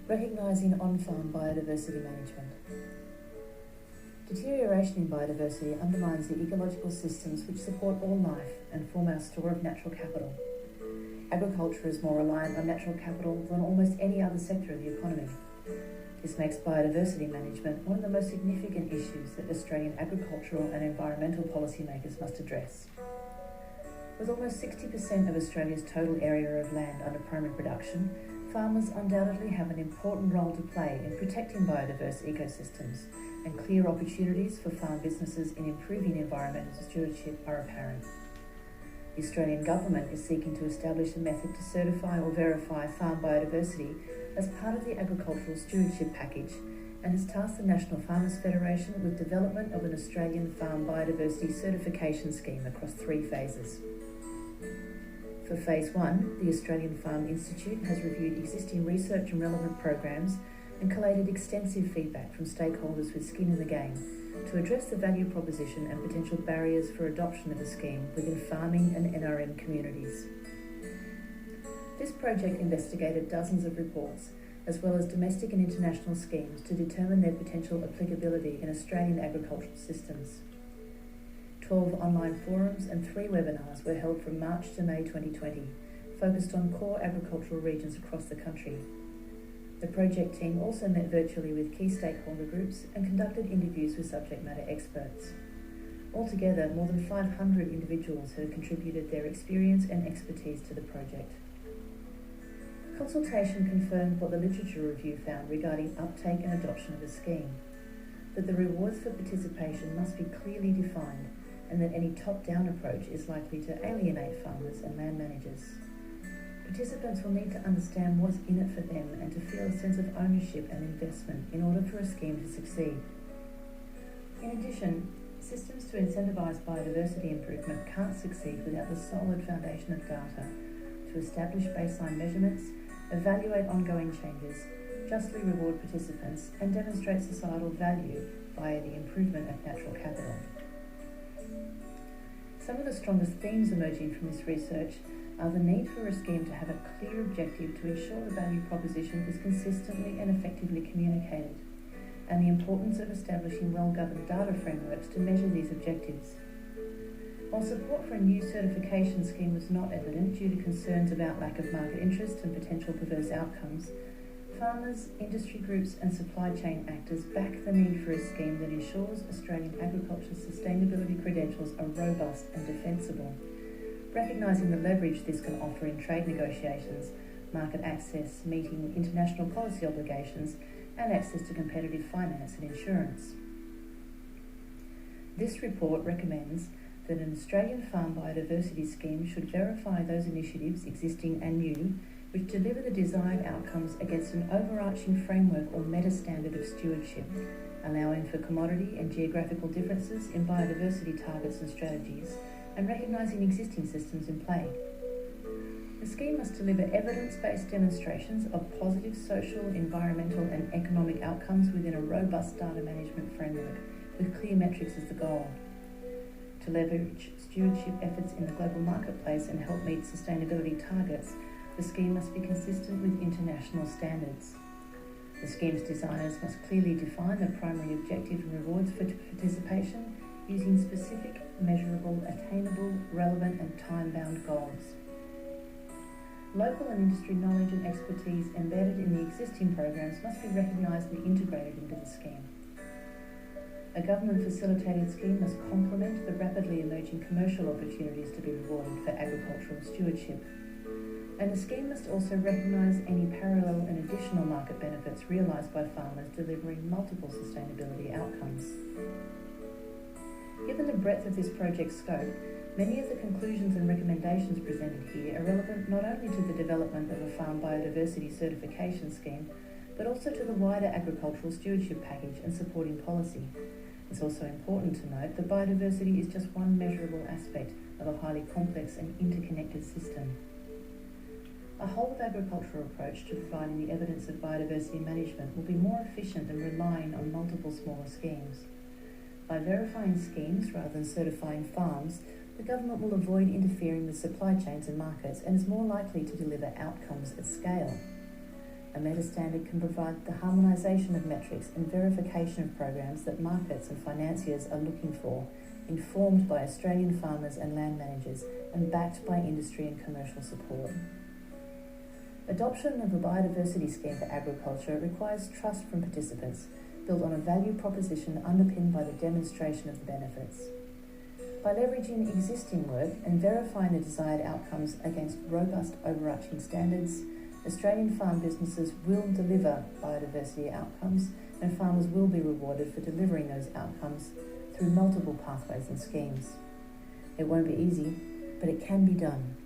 Recognising on-farm biodiversity management. Deterioration in biodiversity undermines the ecological systems which support all life and form our store of natural capital. Agriculture is more reliant on natural capital than almost any other sector of the economy. This makes biodiversity management one of the most significant issues that Australian agricultural and environmental policymakers must address. With almost 60% of Australia's total area of land under primary production, farmers undoubtedly have an important role to play in protecting biodiverse ecosystems, and clear opportunities for farm businesses in improving environmental stewardship are apparent. The Australian Government is seeking to establish a method to certify or verify farm biodiversity as part of the Agricultural Stewardship Package, and has tasked the National Farmers Federation with development of an Australian Farm Biodiversity Certification Scheme across 3 phases. For Phase 1, the Australian Farm Institute has reviewed existing research and relevant programs and collated extensive feedback from stakeholders with skin in the game to address the value proposition and potential barriers for adoption of the scheme within farming and NRM communities. This project investigated dozens of reports, as well as domestic and international schemes, to determine their potential applicability in Australian agricultural systems. 12 online forums and 3 webinars were held from March to May 2020, focused on core agricultural regions across the country. The project team also met virtually with key stakeholder groups and conducted interviews with subject matter experts. Altogether, more than 500 individuals have contributed their experience and expertise to the project. Consultation confirmed what the literature review found regarding uptake and adoption of the scheme, that the rewards for participation must be clearly defined, and that any top-down approach is likely to alienate farmers and land managers. Participants will need to understand what's in it for them and to feel a sense of ownership and investment in order for a scheme to succeed. In addition, systems to incentivise biodiversity improvement can't succeed without the solid foundation of data to establish baseline measurements, evaluate ongoing changes, justly reward participants, and demonstrate societal value via the improvement of natural capital. Some of the strongest themes emerging from this research are the need for a scheme to have a clear objective to ensure the value proposition is consistently and effectively communicated, and the importance of establishing well-governed data frameworks to measure these objectives. While support for a new certification scheme was not evident due to concerns about lack of market interest and potential perverse outcomes, farmers, industry groups and supply chain actors back the need for a scheme that ensures Australian agriculture sustainability credentials are robust and defensible, recognising the leverage this can offer in trade negotiations, market access, meeting international policy obligations, and access to competitive finance and insurance. This report recommends that an Australian farm biodiversity scheme should verify those initiatives, existing and new, which deliver the desired outcomes against an overarching framework or meta-standard of stewardship, allowing for commodity and geographical differences in biodiversity targets and strategies, and recognising existing systems in play. The scheme must deliver evidence-based demonstrations of positive social, environmental and economic outcomes within a robust data management framework, with clear metrics as the goal. To leverage stewardship efforts in the global marketplace and help meet sustainability targets, the scheme must be consistent with international standards. The scheme's designers must clearly define the primary objective and rewards for participation using specific, measurable, attainable, relevant and time-bound goals. Local and industry knowledge and expertise embedded in the existing programs must be recognised and integrated into the scheme. A government-facilitated scheme must complement the rapidly emerging commercial opportunities to be rewarded for agricultural stewardship. And the scheme must also recognise any parallel and additional market benefits realised by farmers delivering multiple sustainability outcomes. Given the breadth of this project's scope, many of the conclusions and recommendations presented here are relevant not only to the development of a farm biodiversity certification scheme, but also to the wider agricultural stewardship package and supporting policy. It's also important to note that biodiversity is just one measurable aspect of a highly complex and interconnected system. A whole-of-agricultural approach to providing the evidence of biodiversity management will be more efficient than relying on multiple smaller schemes. By verifying schemes rather than certifying farms, the government will avoid interfering with supply chains and markets and is more likely to deliver outcomes at scale. A meta standard can provide the harmonisation of metrics and verification of programs that markets and financiers are looking for, informed by Australian farmers and land managers and backed by industry and commercial support. Adoption of a biodiversity scheme for agriculture requires trust from participants, built on a value proposition underpinned by the demonstration of the benefits. By leveraging existing work and verifying the desired outcomes against robust overarching standards, Australian farm businesses will deliver biodiversity outcomes, and farmers will be rewarded for delivering those outcomes through multiple pathways and schemes. It won't be easy, but it can be done.